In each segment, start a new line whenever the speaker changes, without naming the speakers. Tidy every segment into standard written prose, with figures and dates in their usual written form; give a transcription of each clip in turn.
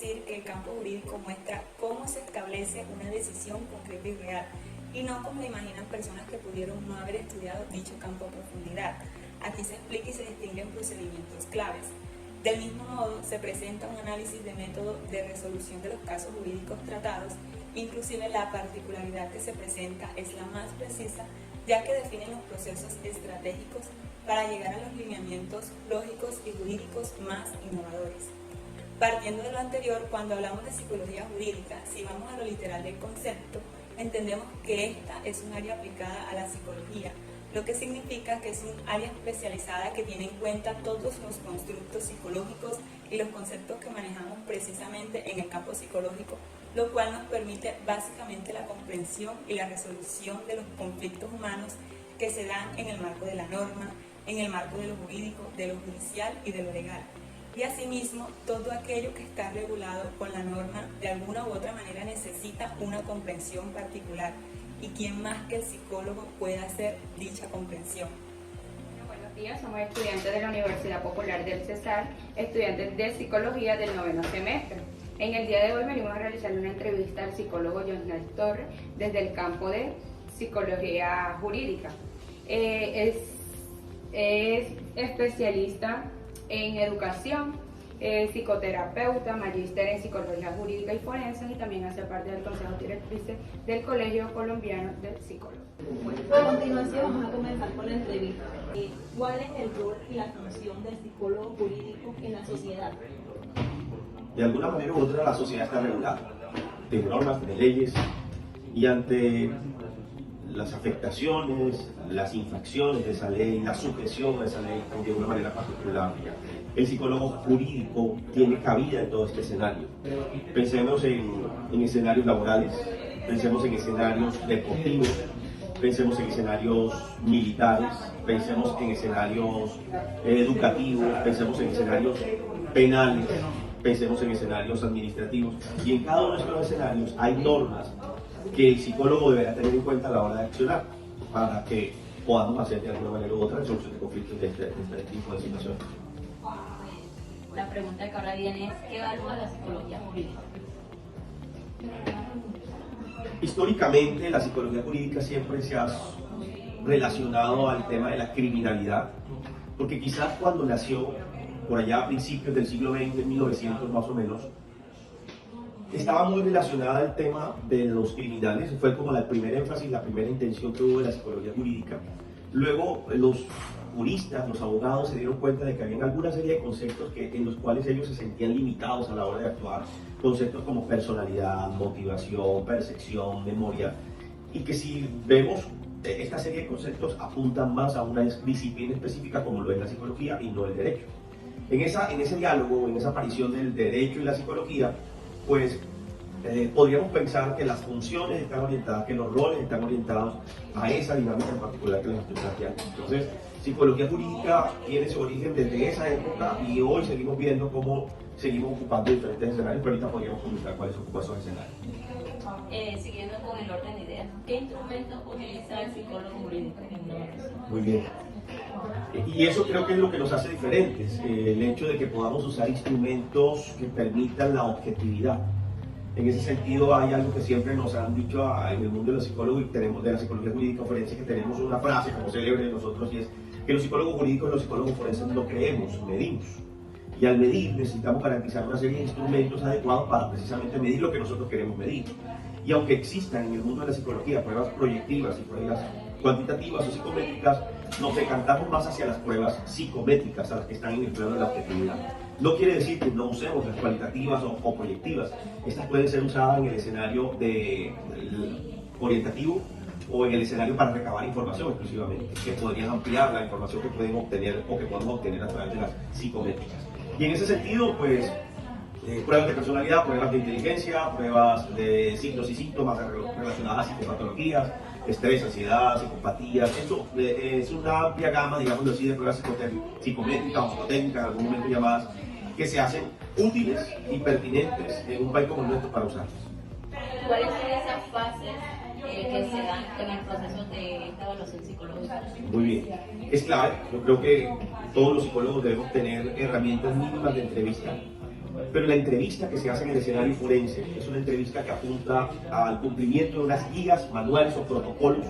decir que el campo jurídico muestra cómo se establece una decisión concreta y real, y no como imaginan personas que pudieron no haber estudiado dicho campo a profundidad. Aquí se explica y se distinguen procedimientos claves. Del mismo modo, se presenta un análisis de método de resolución de los casos jurídicos tratados, inclusive la particularidad que se presenta es la más precisa, ya que define los procesos estratégicos para llegar a los lineamientos lógicos y jurídicos más innovadores. Partiendo de lo anterior, cuando hablamos de psicología jurídica, si vamos a lo literal del concepto, entendemos que esta es un área aplicada a la psicología, lo que significa que es un área especializada que tiene en cuenta todos los constructos psicológicos y los conceptos que manejamos precisamente en el campo psicológico, lo cual nos permite básicamente la comprensión y la resolución de los conflictos humanos que se dan en el marco de la norma, en el marco de lo jurídico, de lo judicial y de lo legal. Y asimismo, todo aquello que está regulado con la norma de alguna u otra manera necesita una comprensión particular. ¿Y quién más que el psicólogo puede hacer dicha comprensión?
Buenos días, somos estudiantes de la Universidad Popular del Cesar, estudiantes de Psicología del 9º semestre. En el día de hoy venimos a realizar una entrevista al psicólogo Josnel Torres desde el campo de Psicología Jurídica. Es especialista en educación, psicoterapeuta, magíster en psicología jurídica y forense, y también hace parte del consejo directriz del Colegio Colombiano de Psicólogos.
A continuación vamos a comenzar con la entrevista. ¿Cuál es el rol y la función del psicólogo jurídico en la sociedad?
De alguna manera u otra la sociedad está regulada, tiene normas, tiene leyes, y ante las afectaciones, las infracciones de esa ley, la sujeción de esa ley de una manera particular, el psicólogo jurídico tiene cabida en todo este escenario. Pensemos en escenarios laborales, pensemos en escenarios deportivos, pensemos en escenarios militares, pensemos en escenarios educativos, pensemos en escenarios penales, pensemos en escenarios administrativos, y en cada uno de estos escenarios hay normas que el psicólogo deberá tener en cuenta a la hora de accionar para que podamos hacer de alguna manera u otra resolución de conflictos de este tipo de situaciones.
La pregunta que ahora viene es: ¿qué evalúa la psicología jurídica?
Históricamente, la psicología jurídica siempre se ha relacionado al tema de la criminalidad, porque quizás cuando nació, por allá a principios del siglo XX, 1900 más o menos, estaba muy relacionada al tema de los criminales. Fue como la primera énfasis, la primera intención que hubo de la psicología jurídica. Luego los juristas, los abogados se dieron cuenta de que había alguna serie de conceptos en los cuales ellos se sentían limitados a la hora de actuar, conceptos como personalidad, motivación, percepción, memoria, y que si vemos esta serie de conceptos apuntan más a una disciplina específica como lo es la psicología y no el derecho. En ese diálogo, en esa aparición del derecho y la psicología, pues podríamos pensar que las funciones están orientadas, que los roles están orientados a esa dinámica en particular que les estoy planteando. Entonces, psicología jurídica tiene su origen desde esa época, y hoy seguimos viendo cómo seguimos ocupando diferentes escenarios, pero ahorita podríamos comentar cuáles ocupan esos escenarios.
Siguiendo con el orden de ideas, ¿qué instrumentos utiliza el psicólogo jurídico en una profesión?
Muy bien. Y eso creo que es lo que nos hace diferentes, el hecho de que podamos usar instrumentos que permitan la objetividad. En ese sentido, hay algo que siempre nos han dicho en el mundo de los psicólogos, y tenemos de la psicología jurídica forense, que tenemos una frase como célebre de nosotros, y es que los psicólogos jurídicos y los psicólogos forenses no creemos, medimos. Y al medir necesitamos garantizar una serie de instrumentos adecuados para precisamente medir lo que nosotros queremos medir. Y aunque existan en el mundo de la psicología pruebas proyectivas y pruebas cuantitativas o psicométricas, nos decantamos más hacia las pruebas psicométricas, a las que están en el plano de la objetividad. No quiere decir que no usemos las cualitativas o proyectivas. Estas pueden ser usadas en el escenario orientativo o en el escenario para recabar información exclusivamente, que podrían ampliar la información que pueden obtener o que podemos obtener a través de las psicométricas. Y en ese sentido, pues, pruebas de personalidad, pruebas de inteligencia, pruebas de signos y síntomas relacionadas a psicopatologías, estrés, ansiedad, psicopatía. Eso es una amplia gama, digamos así, de pruebas psicométricas o psicotécnicas, en algún momento llamadas, que se hacen útiles y pertinentes en un país como el nuestro para usarlas.
¿Cuáles son esas fases que se dan en el proceso de esta evaluación psicológica?
Muy bien, es clave. Yo creo que todos los psicólogos debemos tener herramientas mínimas de entrevista Pero la entrevista que se hace en el escenario forense es una entrevista que apunta al cumplimiento de unas guías, manuales o protocolos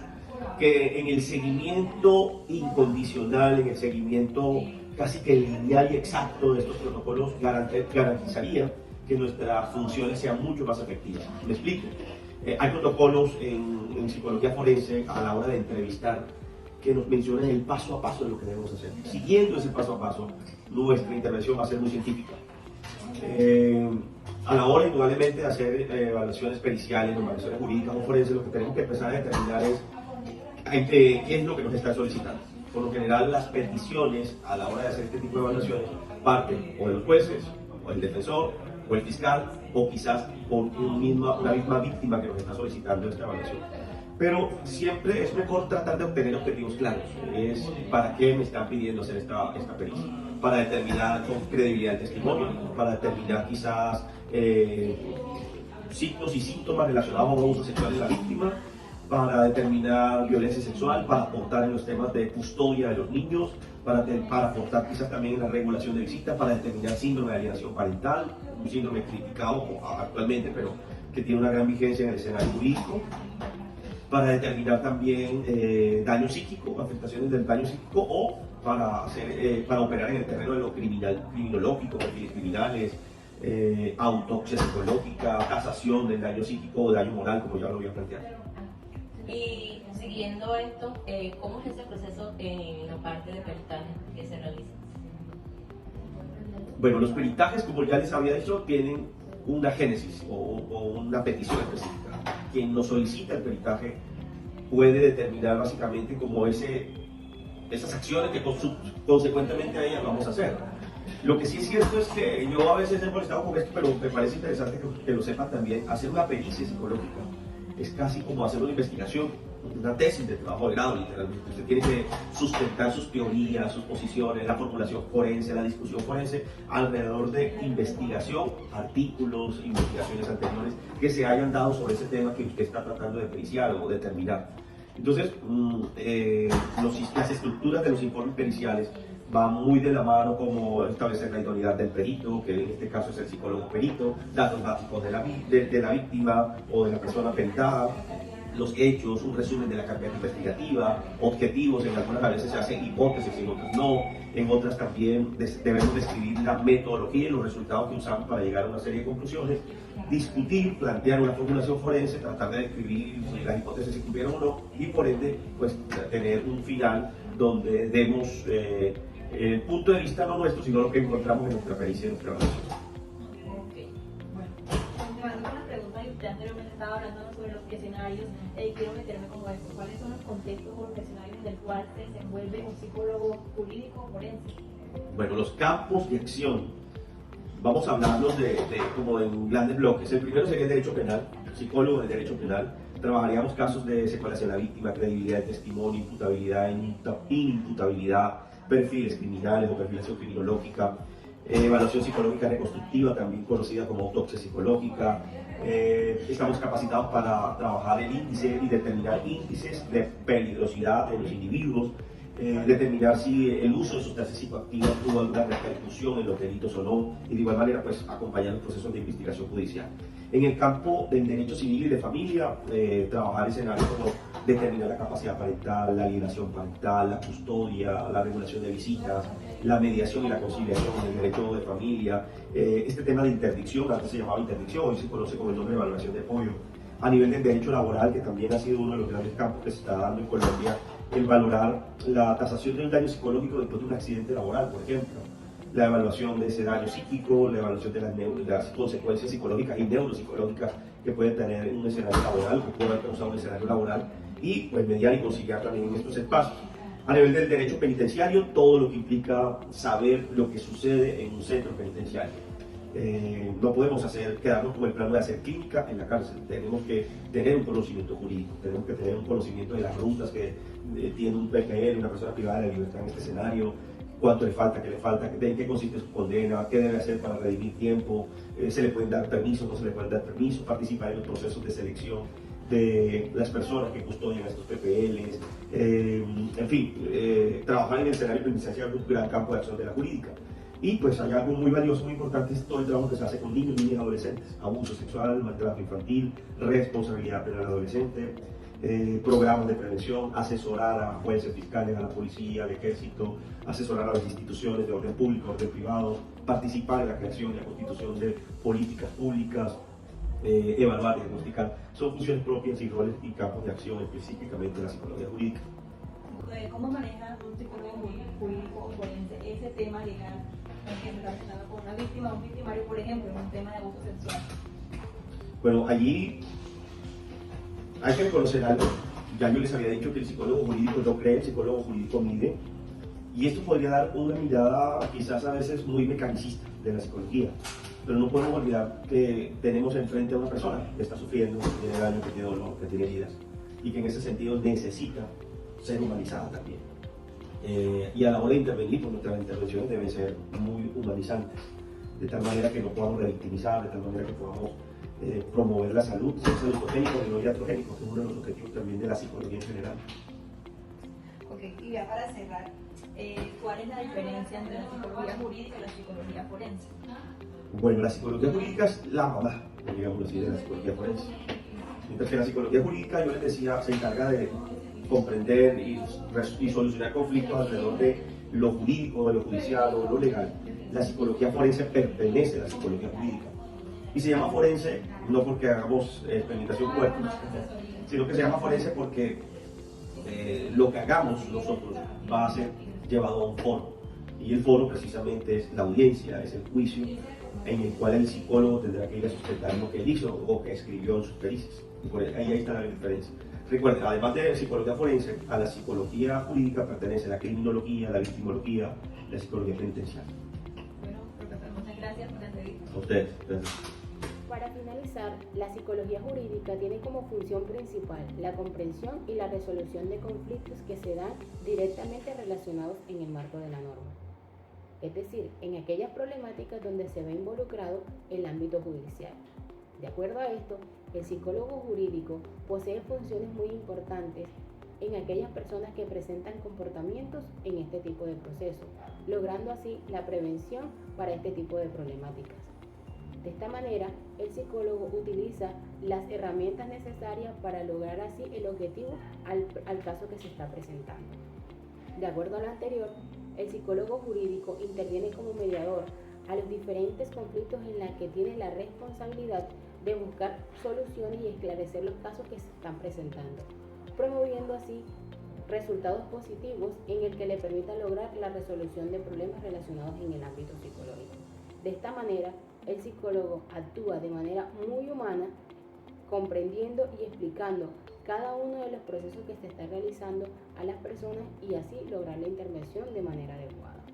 que en el seguimiento incondicional, en el seguimiento casi que lineal y exacto de estos protocolos garantizaría que nuestras funciones sean mucho más efectivas. Me explico. Hay protocolos en psicología forense a la hora de entrevistar que nos mencionan el paso a paso de lo que debemos hacer. Siguiendo ese paso a paso, nuestra intervención va a ser muy científica. A la hora, indudablemente, de hacer evaluaciones periciales, evaluaciones jurídicas o forenses, lo que tenemos que empezar a determinar es qué es lo que nos están solicitando. Por lo general, las peticiones a la hora de hacer este tipo de evaluaciones parten o de los jueces, o del defensor, o el fiscal, o quizás por una misma víctima que nos está solicitando esta evaluación. Pero siempre es mejor tratar de obtener objetivos claros. Es para qué me están pidiendo hacer esta pericia. Para determinar con credibilidad el testimonio, para determinar quizás signos y síntomas relacionados a un abuso sexual de la víctima, para determinar violencia sexual, para aportar en los temas de custodia de los niños, para aportar quizás también en la regulación de visitas, para determinar síndrome de alienación parental, un síndrome criticado actualmente, pero que tiene una gran vigencia en el escenario jurídico, para determinar también daño psíquico, afectaciones del daño psíquico, o para operar en el terreno de lo criminológico, perfiles criminales, autopsia psicológica, casación del daño psíquico o daño moral, como ya lo había planteado.
Y siguiendo esto, ¿cómo es ese proceso en la parte de peritaje que se realiza?
Bueno, los peritajes, como ya les había dicho, tienen una génesis o una petición específica. Quien nos solicita el peritaje puede determinar básicamente como esas acciones que consecuentemente a ellas vamos a hacer. Lo que sí es cierto es que yo a veces he molestado con esto, pero me parece interesante que lo sepan también. Hacer una pericia psicológica es casi como hacer una investigación, una tesis de trabajo de grado, literalmente. Usted tiene que sustentar sus teorías, sus posiciones, la formulación forense, la discusión forense alrededor de investigación, artículos, investigaciones anteriores que se hayan dado sobre ese tema que usted está tratando de periciar o determinar. Entonces, las estructuras de los informes periciales van muy de la mano, como establecer la idoneidad del perito, que en este caso es el psicólogo perito, datos básicos de la víctima o de la persona peritada, los hechos, un resumen de la carpeta investigativa, objetivos, en algunas veces se hacen hipótesis, en otras no, en otras también debemos describir la metodología y los resultados que usamos para llegar a una serie de conclusiones, discutir, plantear una formulación forense, tratar de describir si las hipótesis se cumplieron o no, y por ende, pues tener un final donde demos el punto de vista no nuestro, sino lo que encontramos en nuestra pericia y nuestra evaluación.
Continuando con la pregunta que usted anteriormente estaba hablando sobre los escenarios, quiero meterme como esto. ¿Cuáles son los contextos o los escenarios en el cual se desenvuelve un psicólogo jurídico forense?
Bueno, los campos de acción, vamos a hablarlos como en grandes bloques. El primero sería el derecho penal, psicólogo del derecho penal. Trabajaríamos casos de secuelación a la víctima, credibilidad del testimonio, imputabilidad, inimputabilidad, perfiles criminales o perfilación criminológica, evaluación psicológica reconstructiva, también conocida como autopsia psicológica. Estamos capacitados para trabajar el índice y determinar índices de peligrosidad de los individuos, determinar si el uso de sustancias psicoactivas tuvo alguna repercusión en los delitos o no, y de igual manera pues acompañar los procesos de investigación judicial. En el campo del derecho civil y de familia, trabajar escenarios como determinar la capacidad parental, la alienación parental, la custodia, la regulación de visitas, la mediación y la conciliación en el derecho de familia, este tema de interdicción, antes se llamaba interdicción, hoy se conoce como el nombre de evaluación de apoyo. A nivel del derecho laboral, que también ha sido uno de los grandes campos que se está dando en Colombia, el valorar la tasación de un daño psicológico después de un accidente laboral, por ejemplo, la evaluación de ese daño psíquico, la evaluación de las consecuencias psicológicas y neuropsicológicas que puede tener un escenario laboral o puede causar un escenario laboral, y pues mediar y conciliar también en estos espacios. A nivel del derecho penitenciario, todo lo que implica saber lo que sucede en un centro penitenciario. No podemos quedarnos con el plano de hacer clínica en la cárcel. Tenemos que tener un conocimiento jurídico, tenemos que tener un conocimiento de las rutas que tiene un PPL, una persona privada de la libertad en este escenario, cuánto le falta, qué le falta, en qué consiste su condena, qué debe hacer para redimir tiempo, se le pueden dar permisos, no se le pueden dar permisos, participar en los procesos de selección de las personas que custodian estos PPLs, en fin, trabajar en el escenario penitenciario es un gran campo de acción de la jurídica. Y pues hay algo muy valioso, muy importante, es todo el trabajo que se hace con niños, niñas y adolescentes. Abuso sexual, maltrato infantil, responsabilidad penal adolescente, programas de prevención, asesorar a jueces, fiscales, a la policía, al ejército, asesorar a las instituciones de orden público, orden privado, participar en la creación y la constitución de políticas públicas, evaluar, diagnosticar. Son funciones propias y roles y campos de acción específicamente de la psicología jurídica.
¿Cómo maneja un psicólogo jurídico o forense ese tema legal que se está relacionado con una víctima o un victimario, por ejemplo, en un tema de abuso sexual?
Bueno, allí hay que reconocer algo. Ya yo les había dicho que el psicólogo jurídico no cree, el psicólogo jurídico mide. Y esto podría dar una mirada quizás a veces muy mecanicista de la psicología. Pero no podemos olvidar que tenemos enfrente a una persona que está sufriendo, que tiene daño, que tiene dolor, que tiene heridas. Y que en ese sentido necesita ser humanizada también. Y a la hora de intervenir, pues nuestras intervenciones deben ser muy humanizantes. De tal manera que no podamos revictimizar, de tal manera que podamos promover la salud, salud higiénico y no iatrogénico, que es uno de los objetivos también de la psicología en general.
Ok, y ya para cerrar, ¿cuál es la diferencia entre la psicología jurídica y la psicología forense?
Bueno, la psicología jurídica es la mamá, digamos así, de la psicología forense. Mientras que la psicología jurídica, yo les decía, se encarga de comprender y solucionar conflictos alrededor de lo jurídico, de lo judicial o de lo legal. La psicología forense pertenece a la psicología jurídica. Y se llama forense no porque hagamos experimentación cuerpo, sino que se llama forense porque lo que hagamos nosotros va a ser llevado a un foro. Y el foro precisamente es la audiencia, es el juicio en el cual el psicólogo tendrá que ir a sustentar lo que él hizo o que escribió en sus pericias. Y por ahí está la diferencia. Recuerden, además de psicología forense, a la psicología jurídica pertenece la criminología, la victimología, la psicología penitenciaria.
Bueno, profesor, muchas gracias por la entrevista.
A ustedes. Gracias.
Para finalizar, la psicología jurídica tiene como función principal la comprensión y la resolución de conflictos que se dan directamente relacionados en el marco de la norma, es decir, en aquellas problemáticas donde se ve involucrado el ámbito judicial. De acuerdo a esto, el psicólogo jurídico posee funciones muy importantes en aquellas personas que presentan comportamientos en este tipo de procesos, logrando así la prevención para este tipo de problemáticas. De esta manera, el psicólogo utiliza las herramientas necesarias para lograr así el objetivo al caso que se está presentando. De acuerdo a lo anterior, el psicólogo jurídico interviene como mediador a los diferentes conflictos en los que tiene la responsabilidad de buscar soluciones y esclarecer los casos que se están presentando, promoviendo así resultados positivos en el que le permita lograr la resolución de problemas relacionados en el ámbito psicológico. De esta manera, el psicólogo actúa de manera muy humana, comprendiendo y explicando cada uno de los procesos que se está realizando a las personas y así lograr la intervención de manera adecuada.